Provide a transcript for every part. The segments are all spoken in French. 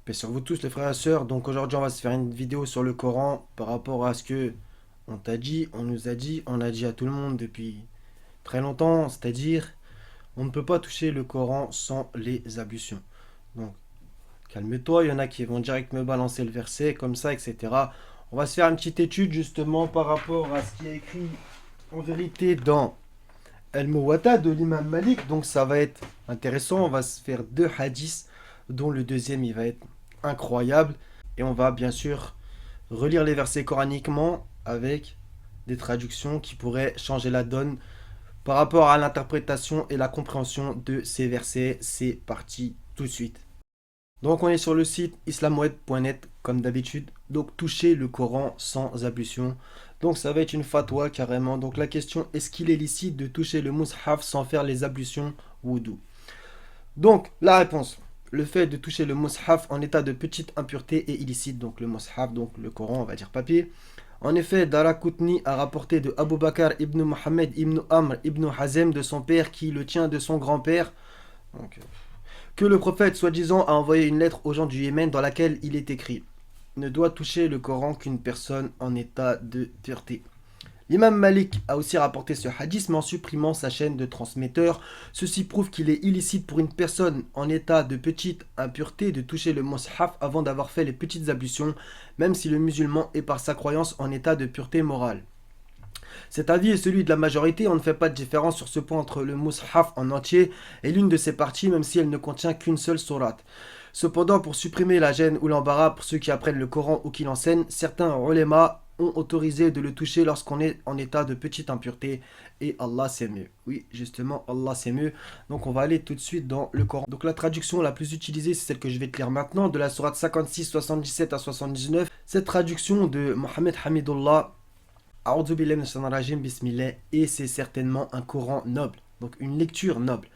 Paix sur vous tous les frères et sœurs. Donc aujourd'hui on va se faire une vidéo sur le Coran par rapport à ce que on t'a dit, on nous a dit, on a dit à tout le monde depuis très longtemps, c'est-à-dire on ne peut pas toucher le Coran sans les ablutions. Donc calme-toi, il y en a qui vont direct me balancer le verset comme ça, etc. On va se faire une petite étude justement par rapport à ce qui est écrit en vérité dans El-Muwatta de l'imam Malik. Donc ça va être intéressant, on va se faire deux hadiths dont le deuxième il va être incroyable. Et on va bien sûr relire les versets coraniquement avec des traductions qui pourraient changer la donne par rapport à l'interprétation et la compréhension de ces versets. C'est parti tout de suite. Donc on est sur le site islamweb.net comme d'habitude. Donc toucher le Coran sans ablution. Donc ça va être une fatwa carrément. Donc la question, est-ce qu'il est licite de toucher le mushaf sans faire les ablutions wudu? Donc la réponse, le fait de toucher le mushaf en état de petite impureté est illicite. Donc le mushaf, donc le Coran, on va dire papier. En effet, Daraqutni a rapporté de Abu Bakr ibn Muhammad ibn Amr ibn Hazem de son père qui le tient de son grand-père. Donc, que le prophète, soi-disant, a envoyé une lettre aux gens du Yémen dans laquelle il est écrit: ne doit toucher le Coran qu'une personne en état de pureté. L'imam Malik a aussi rapporté ce hadith, mais en supprimant sa chaîne de transmetteur. Ceci prouve qu'il est illicite pour une personne en état de petite impureté de toucher le mushaf avant d'avoir fait les petites ablutions, même si le musulman est par sa croyance en état de pureté morale. Cet avis est celui de la majorité, on ne fait pas de différence sur ce point entre le mushaf en entier et l'une de ses parties, même si elle ne contient qu'une seule sourate. Cependant, pour supprimer la gêne ou l'embarras pour ceux qui apprennent le Coran ou qui l'enseignent, certains ulémas ont autorisé de le toucher lorsqu'on est en état de petite impureté, et Allah c'est mieux. Oui, justement, Allah c'est mieux. Donc on va aller tout de suite dans le Coran. Donc la traduction la plus utilisée, c'est celle que je vais te lire maintenant, de la sourate 56, 77 à 79. Cette traduction de Mohammed Hamidullah, A'udhu billahi minash shaitanir rajim, bismillah, et c'est certainement un Coran noble, donc une lecture noble,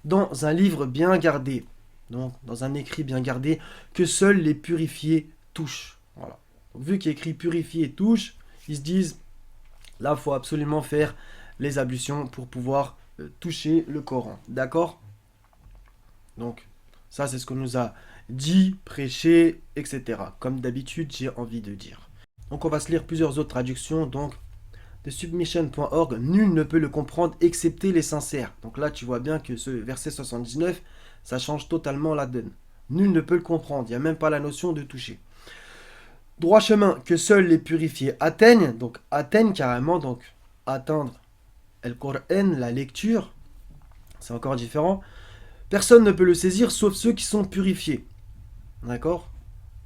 dans un livre bien gardé, donc dans un écrit bien gardé, que seuls les purifiés touchent. Voilà. Donc, vu qu'il est écrit purifié touche, ils se disent, là, il faut absolument faire les ablutions pour pouvoir toucher le Coran. D'accord? Donc, ça, c'est ce qu'on nous a dit, prêché, etc. Comme d'habitude, j'ai envie de dire. Donc, on va se lire plusieurs autres traductions. Donc, de submission.org, nul ne peut le comprendre excepté les sincères. Donc là, tu vois bien que ce verset 79, ça change totalement la donne. Nul ne peut le comprendre, il n'y a même pas la notion de toucher. Droit chemin que seuls les purifiés atteignent, donc atteignent carrément, donc atteindre El Coran, la lecture, c'est encore différent. Personne ne peut le saisir sauf ceux qui sont purifiés. D'accord?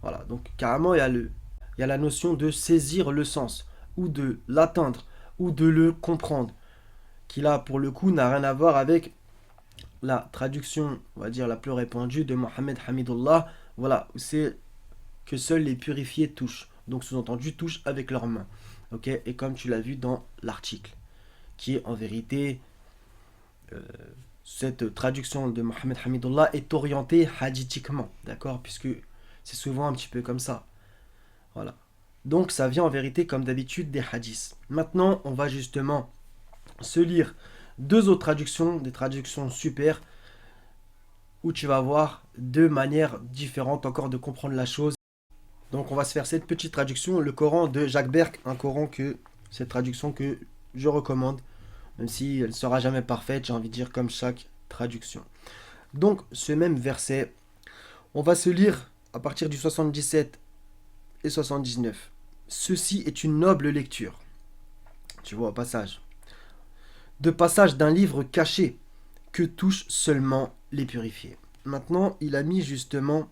Voilà, donc carrément, il y a la notion de saisir le sens, ou de l'atteindre, ou de le comprendre, qui là, pour le coup, n'a rien à voir avec la traduction, on va dire, la plus répandue de Mohammed Hamidullah. Voilà, c'est que seuls les purifiés touchent. Donc, sous-entendu, touchent avec leurs mains. Ok? Et comme tu l'as vu dans l'article, qui est en vérité, euh, cette traduction de Mohammed Hamidullah est orientée hadithiquement, d'accord? Puisque c'est souvent un petit peu comme ça. Voilà. Donc ça vient en vérité comme d'habitude des hadiths. Maintenant, on va justement se lire deux autres traductions, des traductions super, où tu vas voir deux manières différentes encore de comprendre la chose. Donc on va se faire cette petite traduction, le Coran de Jacques Berck, un Coran que, cette traduction que je recommande, même si elle ne sera jamais parfaite, j'ai envie de dire comme chaque traduction. Donc ce même verset, on va se lire à partir du 77 et 79. Ceci est une noble lecture. Tu vois, passage. De passage d'un livre caché que touchent seulement les purifiés. Maintenant, il a mis justement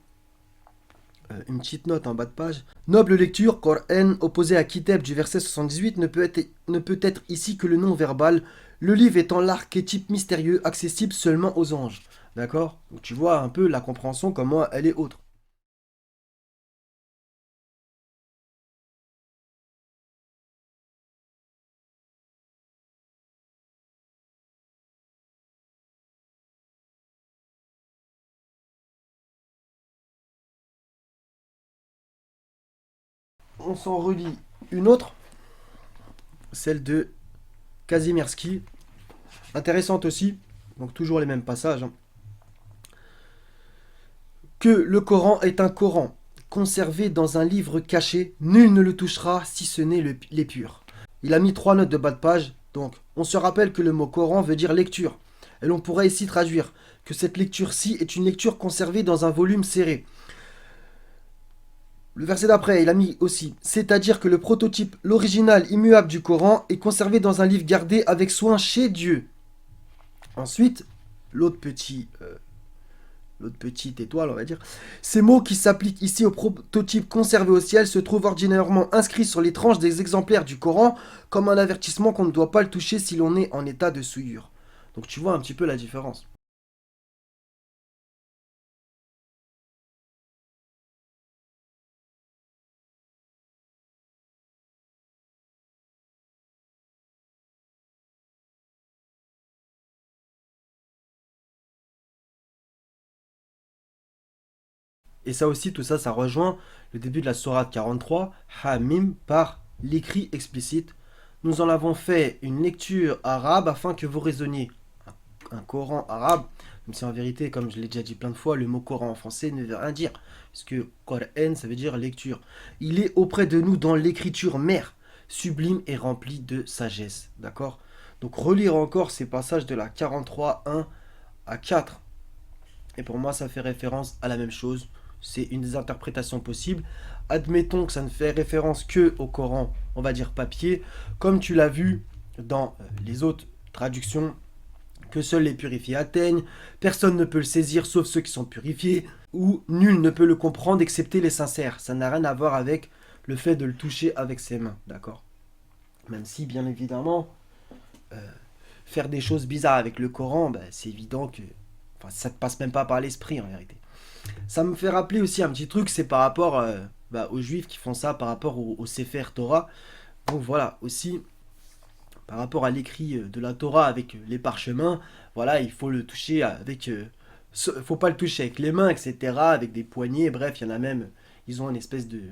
une petite note en bas de page. Noble lecture, Coran, opposé à Kitab du verset 78, ne peut être ici que le nom verbal, le livre étant l'archétype mystérieux accessible seulement aux anges. D'accord? Donc tu vois un peu la compréhension, comment elle est autre. On s'en relit une autre, celle de Kazimierski, intéressante aussi, donc toujours les mêmes passages, hein. que le Coran est un Coran conservé dans un livre caché, nul ne le touchera si ce n'est les purs. Il a mis 3 notes de bas de page, donc on se rappelle que le mot Coran veut dire lecture. Et l'on pourrait ici traduire que cette lecture-ci est une lecture conservée dans un volume serré. Le verset d'après, il a mis aussi, c'est-à-dire que le prototype, l'original immuable du Coran, est conservé dans un livre gardé avec soin chez Dieu. Ensuite, l'autre petite étoile, on va dire. Ces mots qui s'appliquent ici au prototype conservé au ciel se trouvent ordinairement inscrits sur les tranches des exemplaires du Coran comme un avertissement qu'on ne doit pas le toucher si l'on est en état de souillure. Donc tu vois un petit peu la différence. Et ça aussi, tout ça, ça rejoint le début de la sourate 43, Hamim, par l'écrit explicite. Nous en avons fait une lecture arabe afin que vous raisonniez. Un Coran arabe, même si en vérité, comme je l'ai déjà dit plein de fois, le mot Coran en français ne veut rien dire. Parce que Qur'an, ça veut dire lecture. Il est auprès de nous dans l'écriture mère, sublime et remplie de sagesse. D'accord? Donc relire encore ces passages de la 43, 1 à 4. Et pour moi, ça fait référence à la même chose. C'est une des interprétations possibles. Admettons que ça ne fait référence que au Coran, on va dire papier, comme tu l'as vu dans les autres traductions, que seuls les purifiés atteignent, personne ne peut le saisir sauf ceux qui sont purifiés, ou nul ne peut le comprendre excepté les sincères. Ça n'a rien à voir avec le fait de le toucher avec ses mains, d'accord? Même si, bien évidemment, faire des choses bizarres avec le Coran, bah, c'est évident que ça ne passe même pas par l'esprit en vérité. Ça me fait rappeler aussi un petit truc, c'est par rapport aux juifs qui font ça par rapport au Sefer Torah. Donc voilà, aussi par rapport à l'écrit de la Torah avec les parchemins, voilà, il faut le toucher avec... faut pas le toucher avec les mains, etc., avec des poignets, bref, il y en a même, ils ont une espèce de...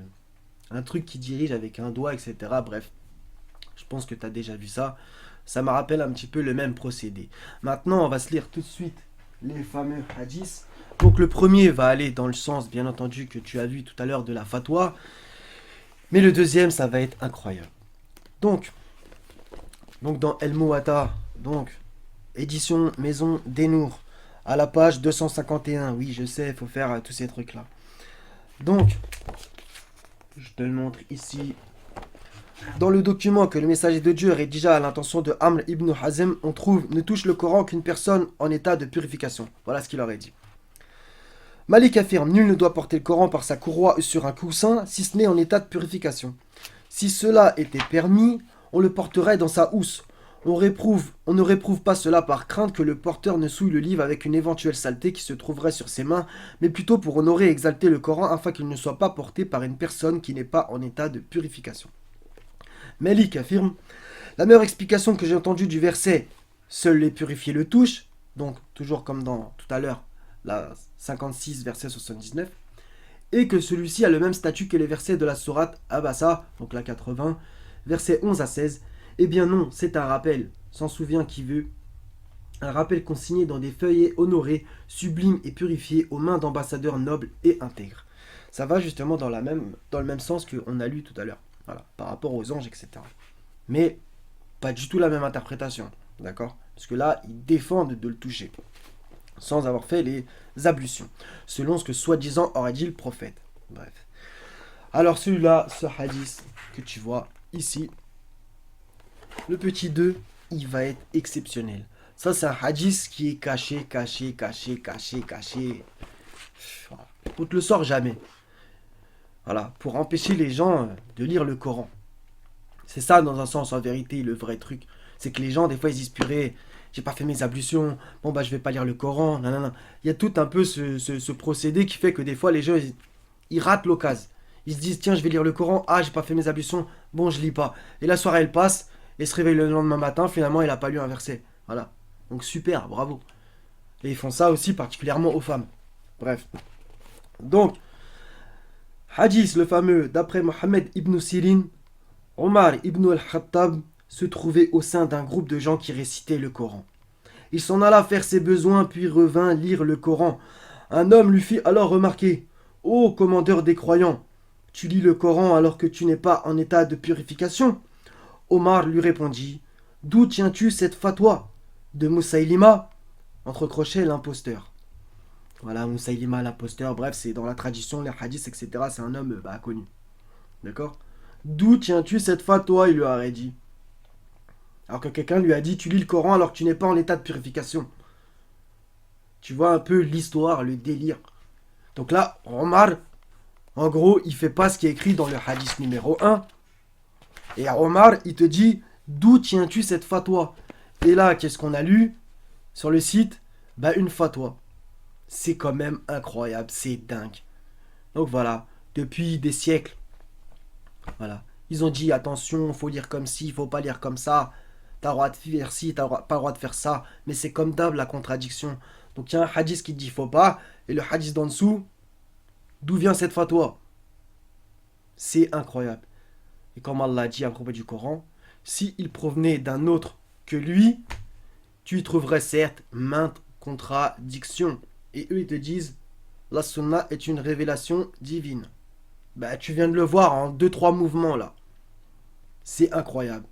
un truc qui dirige avec un doigt, etc., bref. Je pense que tu as déjà vu ça. Ça me rappelle un petit peu le même procédé. Maintenant, on va se lire tout de suite les fameux hadiths. Donc le premier va aller dans le sens, bien entendu, que tu as vu tout à l'heure de la fatwa. Mais le deuxième, ça va être incroyable. Donc dans El Mouata, donc, édition Maison Denour, à la page 251. Oui, je sais, il faut faire tous ces trucs-là. Donc, je te le montre ici. Dans le document que le messager de Dieu rédigea à l'intention de Amr ibn Hazm, on trouve ne touche le Coran qu'une personne en état de purification. Voilà ce qu'il aurait dit. Malik affirme nul ne doit porter le Coran par sa courroie ou sur un coussin, si ce n'est en état de purification. Si cela était permis, on le porterait dans sa housse. On ne réprouve pas cela par crainte que le porteur ne souille le livre avec une éventuelle saleté qui se trouverait sur ses mains, mais plutôt pour honorer et exalter le Coran afin qu'il ne soit pas porté par une personne qui n'est pas en état de purification. Malik affirme la meilleure explication que j'ai entendue du verset seuls les purifiés le touchent, donc toujours comme dans tout à l'heure, la 56 verset 79, et que celui-ci a le même statut que les versets de la sourate Abasa, donc la 80, versets 11 à 16. Eh bien non, c'est un rappel, s'en souvient qui veut, un rappel consigné dans des feuillets honorés, sublimes et purifiés aux mains d'ambassadeurs nobles et intègres. Ça va justement dans le même sens qu'on a lu tout à l'heure, voilà, par rapport aux anges, etc. Mais pas du tout la même interprétation, d'accord? Parce que là, ils défendent de le toucher, sans avoir fait les ablutions, selon ce que soi-disant aurait dit le prophète. Bref. Alors celui-là, ce hadith que tu vois ici, le petit 2, il va être exceptionnel. Ça, c'est un hadith qui est caché. Voilà. On te le sort jamais. Voilà, pour empêcher les gens de lire le Coran. C'est ça, dans un sens, en vérité, le vrai truc. C'est que les gens, des fois, ils disent purée, j'ai pas fait mes ablutions, bon bah je vais pas lire le Coran, nanana. Il y a tout un peu ce procédé qui fait que des fois, les gens, ils ratent l'occasion. Ils se disent, tiens, je vais lire le Coran, ah, j'ai pas fait mes ablutions, bon, je lis pas. Et la soirée, elle passe, et se réveille le lendemain matin, finalement, il a pas lu un verset. Voilà. Donc super, bravo. Et ils font ça aussi particulièrement aux femmes. Bref. Donc, hadith, le fameux, d'après Mohammed ibn Sirin, Omar ibn al-Khattab se trouvait au sein d'un groupe de gens qui récitaient le Coran. Il s'en alla faire ses besoins, puis revint lire le Coran. Un homme lui fit alors remarquer: Ô commandeur des croyants, tu lis le Coran alors que tu n'es pas en état de purification? Omar lui répondit: D'où tiens-tu cette fatwa? De Moussaïlima, entre crochets l'imposteur. Voilà, Moussaïlima l'imposteur, bref, c'est dans la tradition, les hadiths, etc. C'est un homme connu. D'accord? D'où tiens-tu cette fatwa? Il lui aurait dit. Alors que quelqu'un lui a dit: Tu lis le Coran alors que tu n'es pas en état de purification. Tu vois un peu l'histoire, le délire. Donc là, Omar, en gros, il fait pas ce qui est écrit dans le hadith numéro 1. Et Omar, il te dit: D'où tiens-tu cette fatwa? Et là, qu'est-ce qu'on a lu sur le site? Une fatwa. C'est quand même incroyable, c'est dingue. Donc voilà, depuis des siècles, voilà. Ils ont dit: attention, faut lire comme ci, faut pas lire comme ça. T'as le droit de faire ci, t'as pas le droit de faire ça. Mais c'est comme d'hab la contradiction. Donc il y a un hadith qui dit faut pas, et le hadith d'en dessous, d'où vient cette fatwa? C'est incroyable. Et comme Allah dit à propos du Coran, si il provenait d'un autre que lui, tu y trouverais certes maintes contradictions. Et eux, ils te disent: la sunna est une révélation divine. Tu viens de le voir en deux trois mouvements là. C'est incroyable.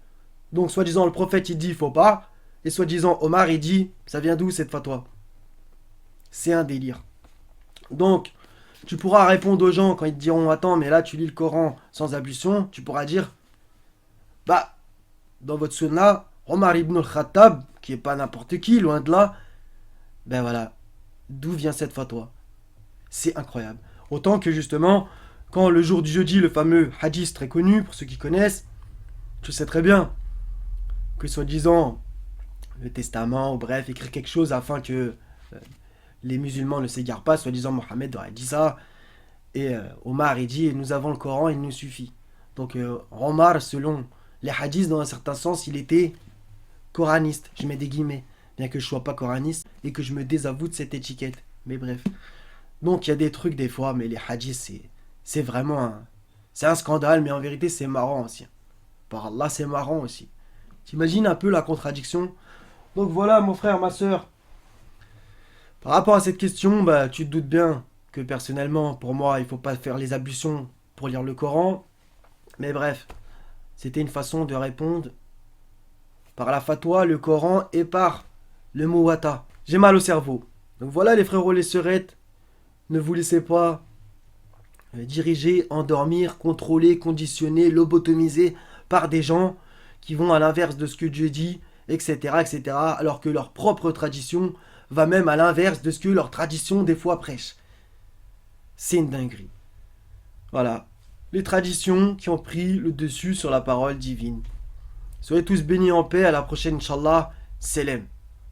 Donc, soi-disant, le prophète, il dit faut pas. Et soi-disant, Omar, il dit: ça vient d'où cette fatwa? C'est un délire. Donc, tu pourras répondre aux gens quand ils te diront: attends, mais là, tu lis le Coran sans ablution. Tu pourras dire: dans votre sunna, Omar ibn al-Khattab, qui est pas n'importe qui, loin de là, voilà. D'où vient cette fatwa? C'est incroyable. Autant que justement, quand le jour du jeudi, le fameux hadith très connu, pour ceux qui connaissent, tu sais très bien que soi-disant, le testament, ou bref, écrire quelque chose afin que les musulmans ne s'égarent pas, soi-disant Mohammed aurait dit ça, et Omar il dit: nous avons le Coran, il nous suffit. Donc Omar, selon les hadiths, dans un certain sens, il était coraniste, je mets des guillemets, bien que je sois pas coraniste, et que je me désavoue de cette étiquette. Mais bref. Donc il y a des trucs des fois, mais les hadiths, c'est vraiment c'est un scandale, mais en vérité c'est marrant aussi. Par Allah, c'est marrant aussi. T'imagines un peu la contradiction? Donc voilà, mon frère, ma soeur. Par rapport à cette question, tu te doutes bien que personnellement, pour moi, il faut pas faire les ablutions pour lire le Coran. Mais bref, c'était une façon de répondre par la fatwa, le Coran et par le muwatta. J'ai mal au cerveau. Donc voilà les frérots, les sœurettes. Ne vous laissez pas diriger, endormir, contrôler, conditionner, lobotomiser par des gens qui vont à l'inverse de ce que Dieu dit, etc., etc., alors que leur propre tradition va même à l'inverse de ce que leur tradition des fois prêche. C'est une dinguerie. Voilà. Les traditions qui ont pris le dessus sur la parole divine. Soyez tous bénis en paix. À la prochaine, Inch'Allah. Selem.